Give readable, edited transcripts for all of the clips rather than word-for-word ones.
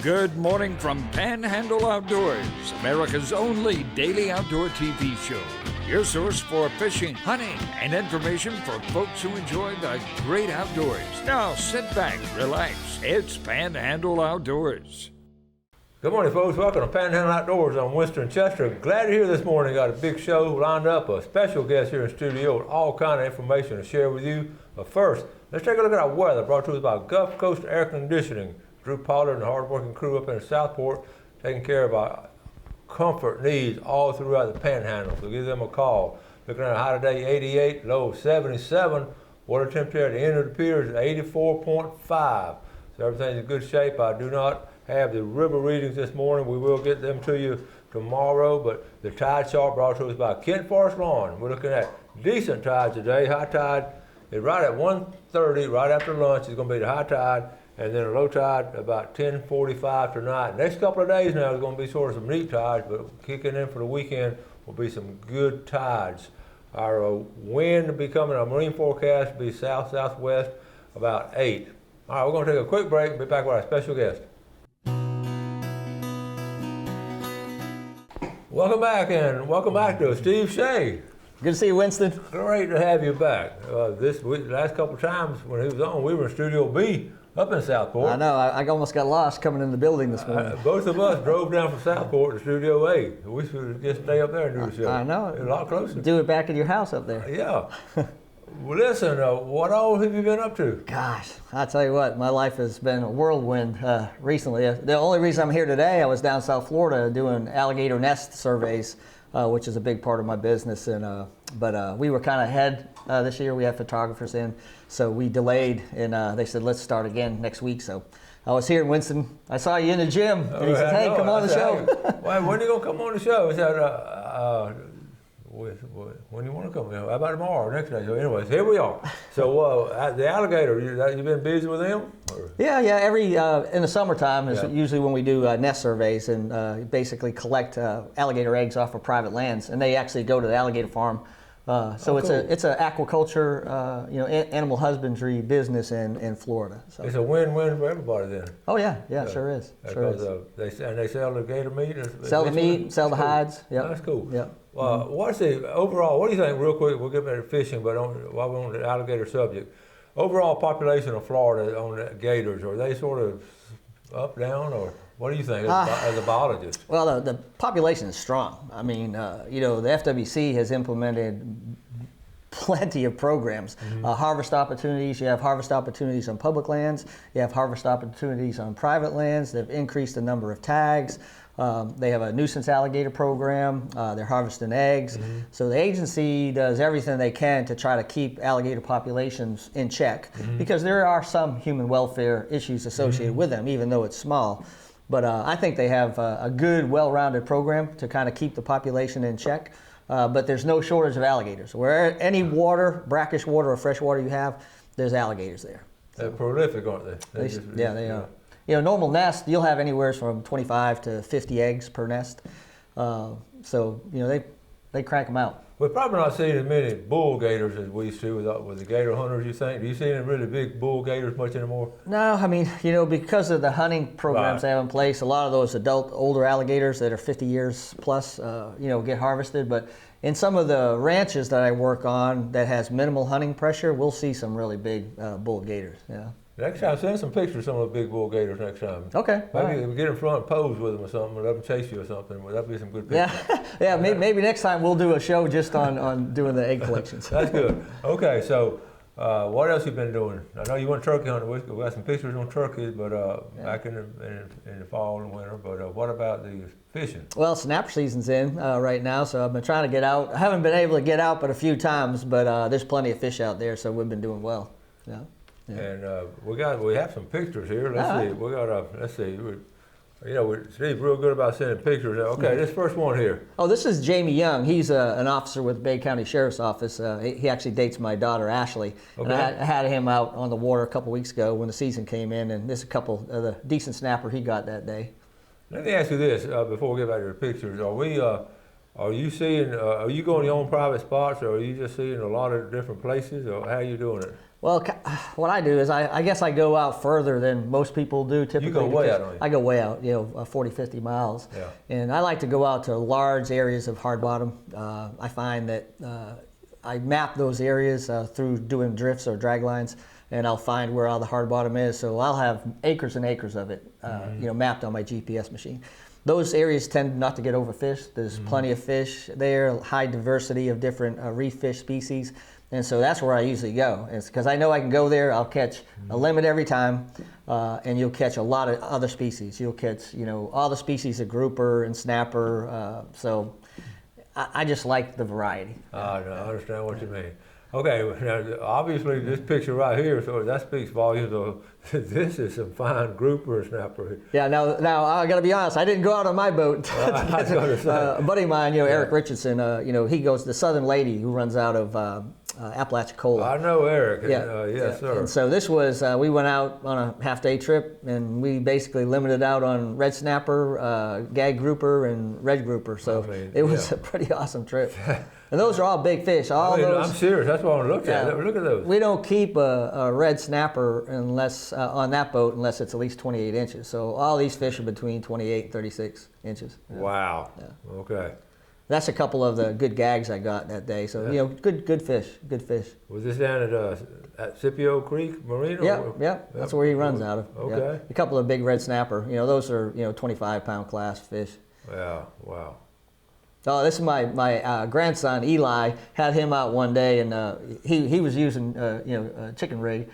Good morning from Panhandle Outdoors, America's only daily outdoor TV show. Your source for fishing, hunting, and information for folks who enjoy the great outdoors. Now sit back, relax. It's Panhandle Outdoors. Good morning, folks. Welcome to Panhandle Outdoors. I'm Winston Chester. Glad you're here this morning. Got a big show lined up, a special guest here in studio with all kind of information to share with you. But first, let's take a look at our weather brought to us by Gulf Coast Air Conditioning. Drew Pollard and the hard-working crew up in Southport taking care of our comfort needs all throughout the Panhandle. So give them a call. Looking at a high today, 88, low of 77. Water temperature at the end of the pier is 84.5. So everything's in good shape. I do not have the river readings this morning. We will get them to you tomorrow. But the tide chart brought to us by Kent Forest Lawn. We're looking at decent tides today. High tide is right at 1:30, right after lunch. It's going to be the high tide. And then a low tide about 10:45 tonight. Next couple of days now is going to be sort of some neat tides, but kicking in for the weekend will be some good tides. Our wind will be coming, our marine forecast will be south-southwest about 8. All right, we're going to take a quick break and be back with our special guest. Welcome back to Steve Shea. Good to see you, Winston. Great to have you back. This week, the last couple of times when he was on, we were in Studio B. Up in Southport. I know, I almost got lost coming in the building this morning. Both of us drove down from Southport to Studio A. We should just stay up there and do the show. I know. It's a lot closer. Do it back at your house up there. Yeah. Well, listen, what all have you been up to? Gosh, I tell you what, my life has been a whirlwind recently. The only reason I'm here today, I was down South Florida doing alligator nest surveys, which is a big part of my business. And but we were kind of ahead this year. We had photographers in, so we delayed, and they said, let's start again next week. So I was here in Winston. I saw you in the gym, and he said, hey, come on the show. Hey, when are you going to come on the show? He said, when you want to come? How about tomorrow or next day? So anyways, here we are. So the alligator, you been busy with them? Or? Yeah. Every in the summertime is usually when we do nest surveys and basically collect alligator eggs off of private lands, and they actually go to the alligator farm. So it's an aquaculture, animal husbandry business in Florida. So. It's a win-win for everybody then. Oh yeah, sure is. They sell the gator meat. Sell the meat, sell the hides. Yeah, that's cool. Yeah. What's the overall? What do you think, real quick? We'll get back to fishing, but while we're on the alligator subject, overall population of Florida on the gators, are they sort of up, down, or? What do you think as a biologist? Well, the population is strong. I mean, the FWC has implemented plenty of programs. Harvest opportunities, you have harvest opportunities on public lands, you have harvest opportunities on private lands. They've increased the number of tags. They have a nuisance alligator program. They're harvesting eggs. So the agency does everything they can to try to keep alligator populations in check because there are some human welfare issues associated with them, even though it's small. But I think they have a good, well-rounded program to kind of keep the population in check. But there's no shortage of alligators. Where any water, brackish water or fresh water you have, there's alligators there. So they're prolific, aren't they? They are. Normal nest, you'll have anywhere from 25 to 50 eggs per nest. So they crank them out. We're probably not seeing as many bull gators as we used to with the gator hunters, you think? Do you see any really big bull gators much anymore? No, I mean, because of the hunting programs they have in place, a lot of those older alligators that are 50 years plus, get harvested. But in some of the ranches that I work on that has minimal hunting pressure, we'll see some really big bull gators, yeah. Next time, send some pictures of some of the big bull gators next time. Okay. Maybe get in front and pose with them or something, or let them chase you or something. Well, that'd be some good pictures. Yeah. Maybe next time we'll do a show just on doing the egg collections. That's good. Okay, so what else you been doing? I know you went turkey hunting. We got some pictures on turkeys, but back in the fall and winter. But what about the fishing? Well, snapper season's in right now, so I've been trying to get out. I haven't been able to get out but a few times, but there's plenty of fish out there, so we've been doing well. Yeah. And we have some pictures here. Let's see. Steve's real good about sending pictures. Okay, this first one here. Oh, this is Jamie Young. He's an officer with the Bay County Sheriff's Office. He actually dates my daughter, Ashley. Okay. And I had him out on the water a couple weeks ago when the season came in, and this is a couple of the decent snapper he got that day. Let me ask you this before we get back to the pictures. Are you seeing? Are you going to your own private spots, or are you just seeing a lot of different places, or how are you doing it? Well, what I do is I guess I go out further than most people do typically. You go way out, don't you? I go way out, 40, 50 miles. Yeah. And I like to go out to large areas of hard bottom. I find that I map those areas through doing drifts or drag lines, and I'll find where all the hard bottom is. So I'll have acres and acres of it, mapped on my GPS machine. Those areas tend not to get overfished. There's plenty of fish there, high diversity of different reef fish species. And so that's where I usually go. It's because I know I can go there, I'll catch a limit every time, and you'll catch a lot of other species. You'll catch, all the species of grouper and snapper. So I just like the variety. I understand what you mean. Okay, now obviously this picture right here, so that speaks volumes of this is some fine grouper snapper. Yeah, now I got to be honest, I didn't go out on my boat. I was gonna say. A buddy of mine, Eric Richardson, he goes, the Southern Lady, who runs out of Apalachicola. I know Eric. Yes, sir. And so this was, we went out on a half-day trip, and we basically limited out on red snapper, gag grouper, and red grouper. So it was a pretty awesome trip. And those are all big fish. I'm serious. That's what I looked at. Look at those. We don't keep a red snapper unless on that boat unless it's at least 28 inches. So all these fish are between 28 and 36 inches. Wow. Yeah. Okay. That's a couple of the good gags I got that day. So good fish. Was this down at Scipio Creek Marina? Yeah. That's where he runs out of. Okay. Yeah. A couple of big red snapper. Those are 25-pound class fish. Yeah. Wow. Oh, this is my grandson Eli. Had him out one day, and he was using a chicken rig,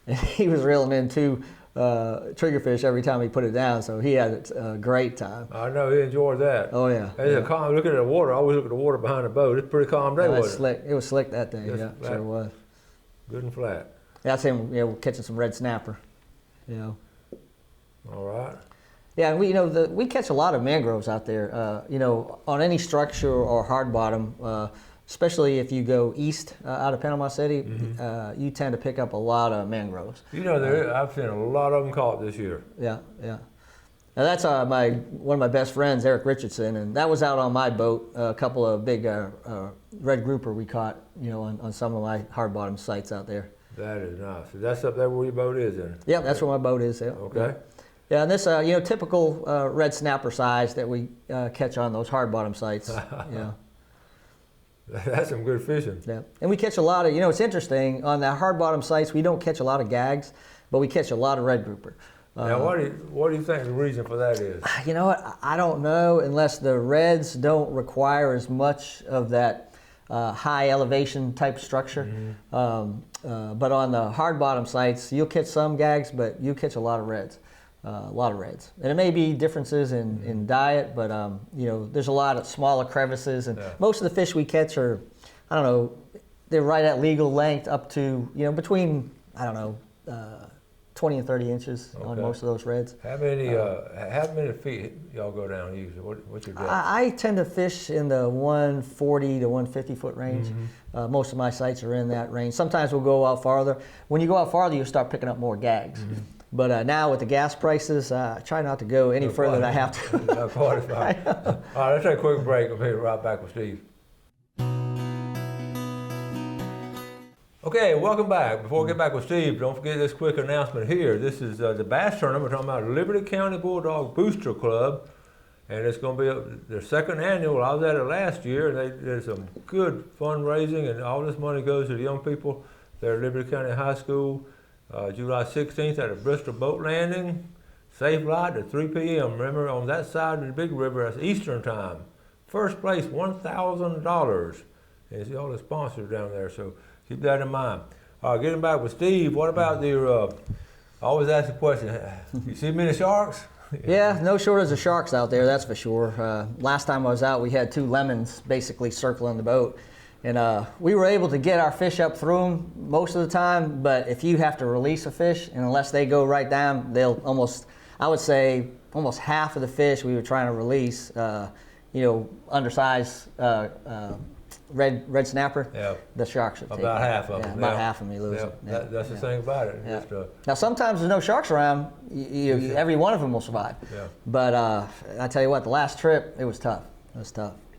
and he was reeling in 2 triggerfish every time he put it down. So he had a great time. I know he enjoyed that. Oh yeah. A calm. Looking at the water, I always look at the water behind the boat. It's a pretty calm day, wasn't slick. It was slick that day. Just yeah, sure was. Good and flat. That's him. Catching some red snapper. All right. Yeah, and we catch a lot of mangroves out there. On any structure or hard bottom, especially if you go east out of Panama City, you tend to pick up a lot of mangroves. I've seen a lot of them caught this year. Yeah. Now that's one of my best friends, Eric Richardson, and that was out on my boat. A couple of big red grouper we caught, on some of my hard bottom sites out there. That is nice. That's up there where your boat is, then? Yeah, that's where my boat is. Yeah. Okay. Yeah, and this, typical red snapper size that we catch on those hard bottom sites. That's some good fishing. Yeah, and we catch a lot of, it's interesting, on the hard bottom sites, we don't catch a lot of gags, but we catch a lot of red grouper. Now, what do you think the reason for that is? You know what, I don't know, unless the reds don't require as much of that high elevation type structure. But on the hard bottom sites, you'll catch some gags, but you catch a lot of reds. And it may be differences in diet, but there's a lot of smaller crevices, and most of the fish we catch are, they're right at legal length up to between 20 and 30 inches on most of those reds. How many feet y'all go down usually? What's your depth? I tend to fish in the 140 to 150 foot range. Most of my sites are in that range. Sometimes we'll go out farther. When you go out farther, you'll start picking up more gags. But now with the gas prices, I try not to go any further than I have to. All right, let's take a quick break. We'll be right back with Steve. Okay, welcome back. Before we get back with Steve, don't forget this quick announcement here. This is the bass tournament. We're talking about Liberty County Bulldog Booster Club, and it's going to be their second annual. I was at it last year, and they did some good fundraising, and all this money goes to the young people there at Liberty County High School. July 16th at the Bristol Boat Landing. Safe light at 3 p.m. Remember, on that side of the big river, that's Eastern time. First place, $1,000. And see all the sponsors down there, so keep that in mind. All right, getting back with Steve, what about I always ask the question, you see many sharks? Yeah, no shortage of sharks out there, that's for sure. Last time I was out, we had 2 lemons basically circling the boat. And we were able to get our fish up through them most of the time, but if you have to release a fish, and unless they go right down, they'll almost half of the fish we were trying to release, undersized red snapper, the sharks would take about half of them. About half of them you lose. That's the thing about it. Yeah. Just, now sometimes there's no sharks around, every one of them will survive. Yeah. But I tell you what, the last trip, it was tough.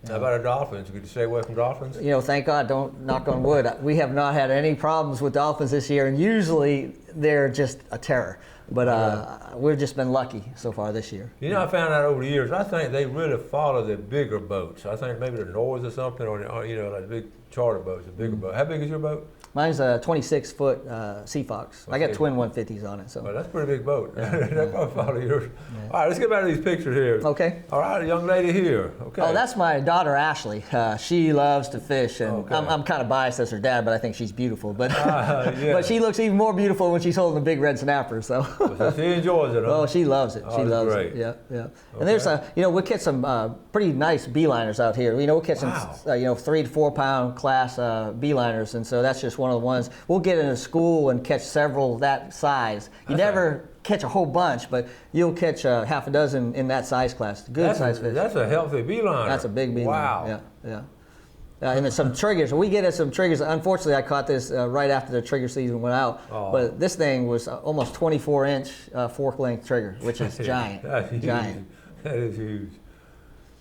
How about the dolphins? Could you stay away from dolphins? You know, thank God, don't knock on wood. We have not had any problems with dolphins this year, and usually they're just a terror. But we've just been lucky so far this year. You know, I found out over the years, I think they really follow the bigger boats. I think maybe the North or something, or you know, like big charter boats, the bigger boat. How big is your boat? Mine's a 26-foot Sea Fox. I got twin 150s on it. So. Well, that's a pretty big boat. That probably follow yours. Yeah. All right, let's get back to these pictures here. Okay. All right, a young lady here. Okay. Oh, that's my daughter Ashley. She loves to fish, and okay. I'm kind of biased as her dad, but I think she's beautiful. But yeah. but she looks even more beautiful when she's holding a big red snapper. So. So she enjoys it. Huh? Oh, she loves it. She loves great. it. Yeah, yeah. Okay. And there's we'll catch some pretty nice beeliners out here. We'll catch some 3 to 4 pound class beeliners, and so that's just one of the ones. We'll get into school and catch several that size. You never catch a whole bunch, but you'll catch half a dozen in that size class. Good size fish. That's a healthy beeliner. That's a big beeliner. Wow. Yeah, yeah. And then some triggers. We get some triggers. Unfortunately, I caught this right after the trigger season went out. Oh. But this thing was almost 24-inch fork-length trigger, which is giant. That's huge. Giant. That is huge.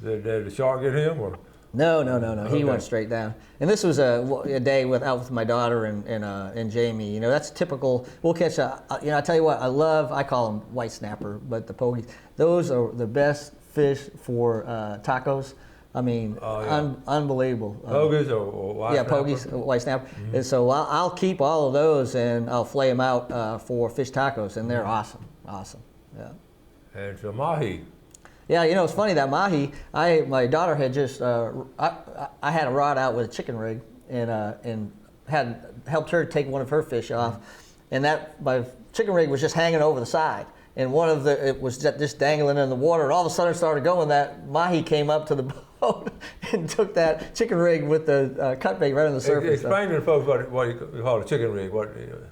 Did the shark get him, or? No. He went straight down. And this was a day out with my daughter and Jamie. You know, that's typical. We'll catch I tell you what, I call them white snapper, but the pogies, those are the best fish for tacos. I mean, unbelievable. Pogies or white snapper? Yeah, pogies, white snapper. Mm-hmm. And so I'll keep all of those and I'll flay them out for fish tacos, and they're awesome. Yeah. And so mahi. Yeah, you know, it's funny that mahi. My daughter had just I had a rod out with a chicken rig and had helped her take one of her fish off, and that my chicken rig was just hanging over the side, and it was just dangling in the water, and all of a sudden it started going. That mahi came up to the boat and took that chicken rig with the cut bait right on the surface. Explain to the folks what you call a chicken rig.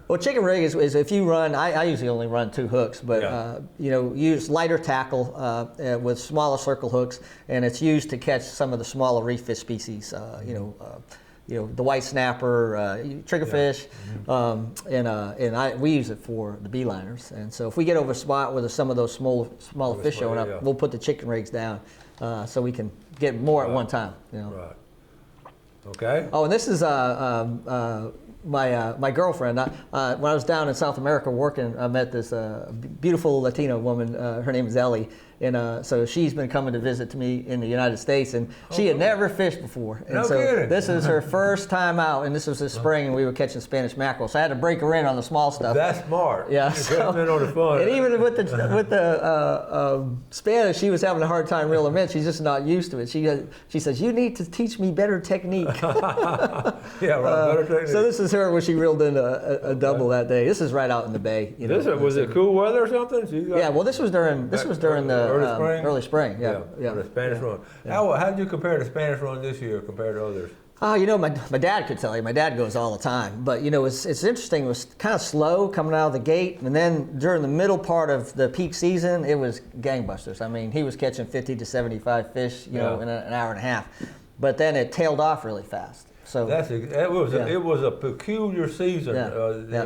Well, chicken rig is if you run. I usually only run 2 hooks, but use lighter tackle with smaller circle hooks, and it's used to catch some of the smaller reef fish species. The white snapper, triggerfish, we use it for the beeliners. And so if we get over a spot where some of those smaller fish showing up, we'll put the chicken rigs down so we can get more at one time. You know. Right. Okay. Oh, and this is my girlfriend. When I was down in South America working, I met this beautiful Latino woman. Her name is Ellie. And so she's been coming to visit to me in the United States, and she had never fished before. And so this is her first time out, and this was this spring, and we were catching Spanish mackerel. So I had to break her in on the small stuff. That's smart. Yeah. So, in on the fun. And even with the Spanish, she was having a hard time reeling them in. She's just not used to it. She says, "You need to teach me better technique." Yeah, right. Better technique. So this is her when she reeled in a double that day. This is right out in the bay. Was it cool weather or something? Yeah. Well, this was during the early spring. Yeah. The Spanish run. How did you compare the Spanish run this year compared to others? My dad could tell you. My dad goes all the time. But, it's interesting. It was kind of slow coming out of the gate. And then during the middle part of the peak season, it was gangbusters. I mean, he was catching 50 to 75 fish, in an hour and a half. But then it tailed off really fast. So it was a peculiar season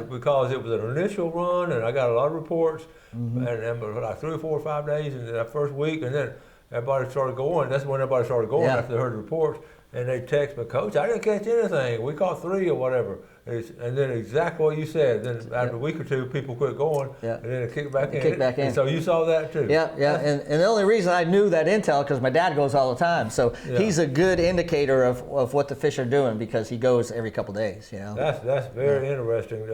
because it was an initial run, and I got a lot of reports, and like 3 or 4 or 5 days in that first week, and then everybody started going. That's when everybody started going after they heard the reports, and they text me, "Coach, I didn't catch anything. We caught 3 or whatever." And then exactly what you said. Then after a week or 2, people quit going, and then it kicked back in. And so you saw that too. Yeah. And the only reason I knew that intel because my dad goes all the time. So he's a good indicator of what the fish are doing because he goes every couple days. That's very interesting.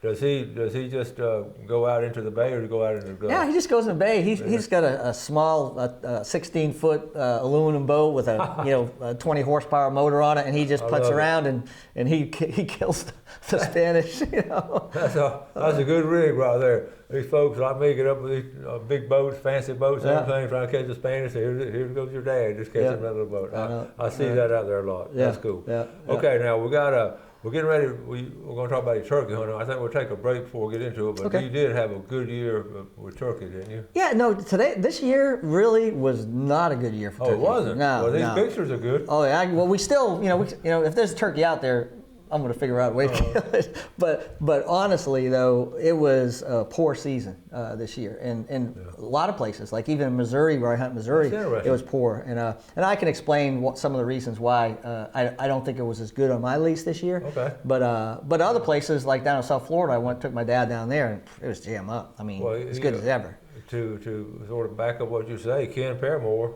Does he just go out into the bay or does he go out into the Gulf? Yeah, he just goes in the bay. He's got a small 16-foot aluminum boat with a 20 horsepower motor on it, and he just puts around and he kills the Spanish. That's a good rig right there. These folks like me get up with these big boats, fancy boats, everything, trying to catch the Spanish. Here goes your dad, just catching that little boat. I see that out there a lot. That's cool. Okay, now we're getting ready. We're going to talk about your turkey hunting. I think we'll take a break before we get into it. But you did have a good year with turkey, didn't you? Yeah. No. This year really was not a good year for turkey. Oh, it wasn't. No. Well, these pictures are good. Oh yeah. Well, we still, if there's a turkey out there, I'm going to figure out a way to kill it. But honestly, though, it was a poor season this year, and a lot of places, like even in Missouri, where I hunt Missouri, it was poor. And I can explain some of the reasons why I don't think it was as good on my lease this year. Okay. But other places, like down in South Florida, took my dad down there, and it was jam up. I mean, as good as ever. To sort of back up what you say, Ken Paramore,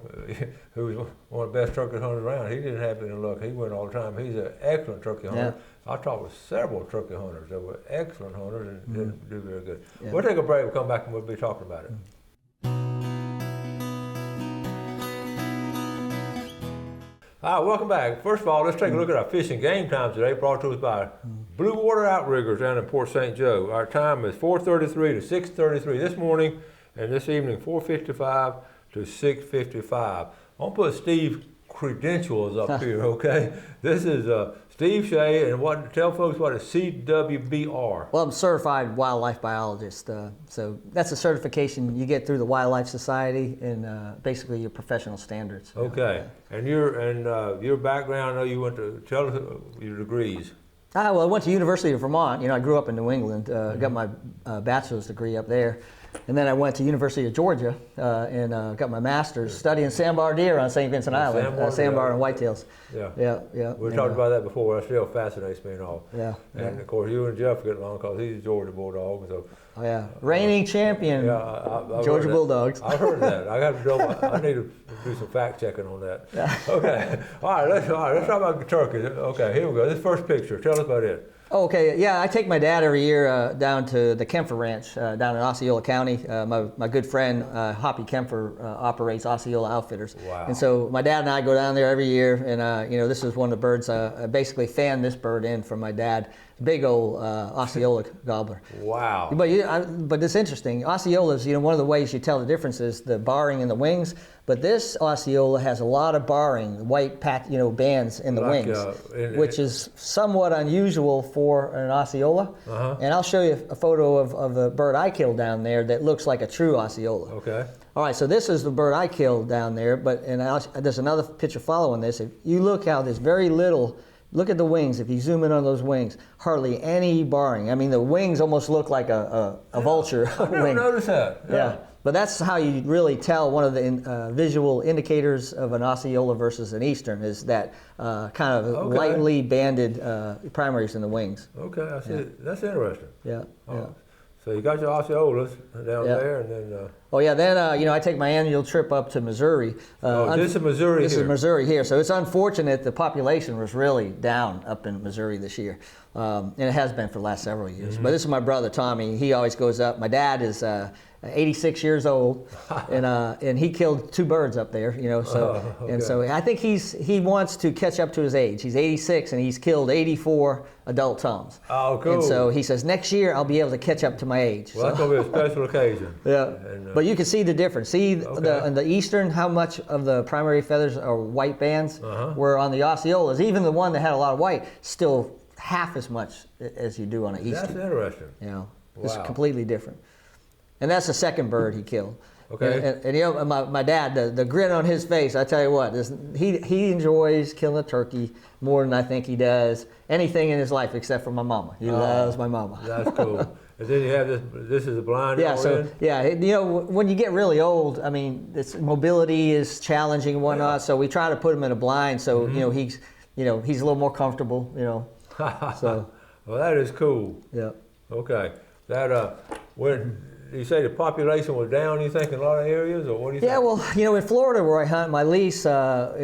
who's one of the best turkey hunters around, he didn't have any luck. He went all the time. He's an excellent turkey hunter. I talked with several turkey hunters that were excellent hunters and didn't do very good. Yeah. We'll take a break. We'll come back and we'll be talking about it. All right, welcome back. First of all, let's take a look at our fishing game times today, brought to us by Blue Water Outriggers down in Port St. Joe. Our time is 4:33 to 6:33 this morning, and this evening 4:55 to 6:55. I'll put Steve credentials up here, okay? This is Steve Shea, and tell folks what is CWBR. Well, I'm a certified wildlife biologist, so that's a certification you get through the Wildlife Society and basically your professional standards. Okay, and your background, I know you went to, tell us your degrees. Well, I went to University of Vermont. I grew up in New England, got my bachelor's degree up there. And then I went to University of Georgia and got my master's studying sandbar deer on St. Vincent Island, sandbar and whitetails. Yeah. We talked about that before. That still fascinates me and all. Yeah. And of course, you and Jeff get along because he's a Georgia Bulldog. So. Oh yeah, reigning champion. I've Georgia Bulldogs. I've heard that. I need to do some fact checking on that. Yeah. Okay. All right. Let's talk about turkeys. Okay. Here we go. This first picture. Tell us about it. Okay, yeah, I take my dad every year down to the Kempfer Ranch down in Osceola County. My good friend Hoppy Kempfer operates Osceola Outfitters. Wow. And so my dad and I go down there every year, and this is one of the birds. I basically fanned this bird in from my dad. Big old Osceola gobbler. Wow. But it's interesting. Osceolas, one of the ways you tell the difference is the barring in the wings. But this Osceola has a lot of barring, white bands in the wings, which is somewhat unusual for an Osceola. Uh-huh. And I'll show you a photo of the bird I killed down there that looks like a true Osceola. Okay. All right, so this is the bird I killed down there, there's another picture following this. If you look how there's very little. Look at the wings. If you zoom in on those wings, hardly any barring. I mean, the wings almost look like a vulture I never noticed that. Yeah. But that's how you really tell one of the visual indicators of an Osceola versus an Eastern is that kind of lightly banded primaries in the wings. Okay, I see. That's interesting. Yeah. So you got your Osceolas down there, and then. Then I take my annual trip up to Missouri. This is Missouri. This is Missouri here. So it's unfortunate the population was really down up in Missouri this year, and it has been for the last several years. Mm-hmm. But this is my brother Tommy. He always goes up. My dad is 86 years old, and he killed 2 birds up there. And so I think he wants to catch up to his age. He's 86 and he's killed 84 adult toms. Oh, cool. And so he says next year I'll be able to catch up to my age. Well, that's gonna be a special occasion. Yeah. And, but you can see the difference. See in the Eastern how much of the primary feathers are white bands, where on the Osceolas, even the one that had a lot of white, still half as much as you do on an Eastern. That's interesting. It's completely different. And that's the second bird he killed. Okay. And my dad, the grin on his face, I tell you what, he enjoys killing a turkey more than I think he does anything in his life except for my mama. He loves my mama. That's cool. And then you have this is a blind. When you get really old, I mean, mobility is challenging and whatnot, so we try to put him in a blind so, he's a little more comfortable, So. Well, that is cool. Yeah. Okay. That, when you say the population was down, you think, in a lot of areas, or what do you think? Yeah, well, in Florida where I hunt, my lease,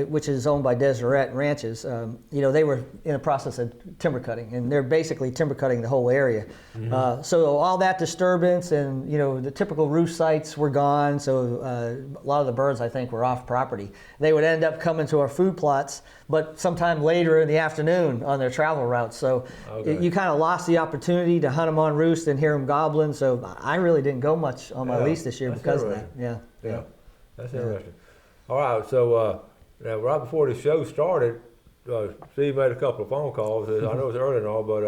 which is owned by Deseret Ranches, they were in the process of timber cutting, and they're basically timber cutting the whole area. Mm-hmm. So all that disturbance and, the typical roost sites were gone, so a lot of the birds, I think, were off property. They would end up coming to our food plots, but sometime later in the afternoon on their travel routes. So you kind of lost the opportunity to hunt them on roost and hear them gobbling, so I really didn't go much on my lease this year because of that. Yeah. That's interesting. All right, so now right before the show started, Steve made a couple of phone calls. I know it's early and all, but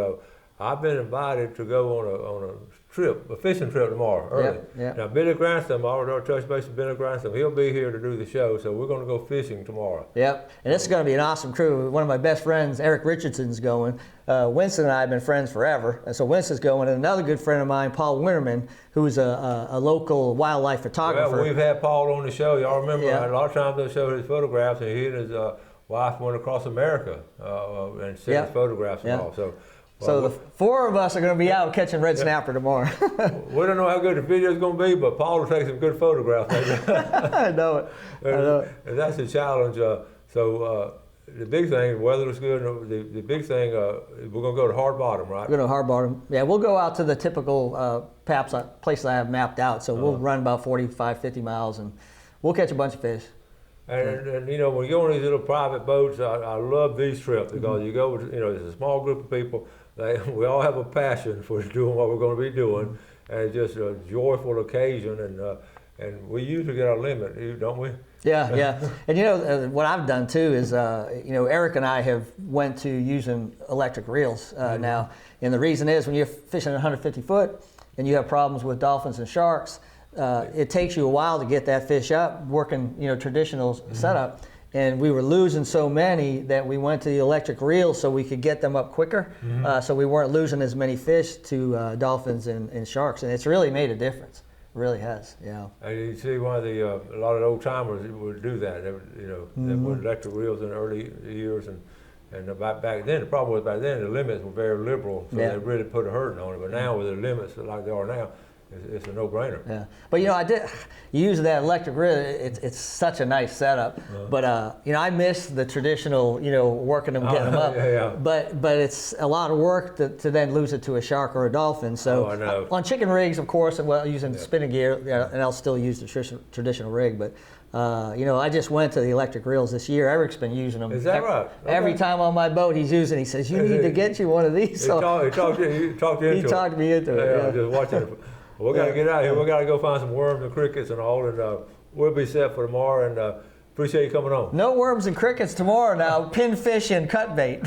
I've been invited to go on a trip, a fishing trip tomorrow early. Yeah. Now Billy Grantham, our touch base with Billy Grantham, he'll be here to do the show, so we're going to go fishing tomorrow. Yep, and this is going to be an awesome crew. One of my best friends, Eric Richardson's going. Winston and I have been friends forever, and so Winston's going. And another good friend of mine, Paul Winterman, who's a local wildlife photographer. Well, we've had Paul on the show. Y'all remember Yeah. a lot of times they showed his photographs, and he and his wife went across America and sent his photographs and all. So the four of us are going to be out catching red snapper tomorrow. We don't know how good the video's going to be, but Paul will take some good photographs. I know it. I know it. And that's the challenge. The big thing, the weather looks good. The big thing, we're going to go to hard bottom, right? We're going to hard bottom. Yeah, we'll go out to the typical places I have mapped out. So we'll run about 45, 50 miles, and we'll catch a bunch of fish. And you know, when you go on these little private boats, I love these trips because you go with, there's a small group of people. We all have a passion for doing what we're going to be doing, and it's just a joyful occasion. And we usually get our limit, don't we? Yeah. And what I've done too is, Eric and I have went to using electric reels now. And the reason is when you're fishing 150 foot and you have problems with dolphins and sharks, it takes you a while to get that fish up, working, traditional setup. And we were losing so many that we went to the electric reel so we could get them up quicker. So we weren't losing as many fish to dolphins and sharks. And it's really made a difference. It really has, yeah. And you see one of a lot of the old timers would do that. They would, they put electric reels in the early years. And back then, the problem was back then the limits were very liberal. So they really put a hurting on it. But now with the limits like they are now, it's a no-brainer. Yeah, but I did use that electric reel. It's such a nice setup. But I miss the traditional, working them, getting them up. But it's a lot of work to then lose it to a shark or a dolphin. So on chicken rigs, of course, using spinning gear, and I'll still use the traditional rig. But I just went to the electric reels this year. Eric's been using them. Is that right? Okay. Every time on my boat, he's using. He says, "You need to get you one of these." He talked me into it. Yeah. Just watching it. We got to get out of here. We got to go find some worms and crickets and all, and we'll be set for tomorrow. And appreciate you coming on. No worms and crickets tomorrow. Now, pinfish and cut bait.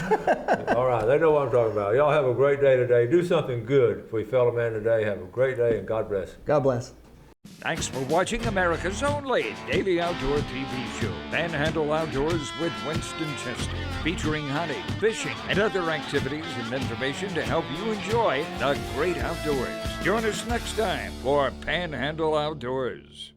All right, they know what I'm talking about. Y'all have a great day today. Do something good for your fellow man today. Have a great day, and God bless. God bless. Thanks for watching America's only daily outdoor TV show, Panhandle Outdoors with Winston Chester, featuring hunting, fishing, and other activities and information to help you enjoy the great outdoors. Join us next time for Panhandle Outdoors.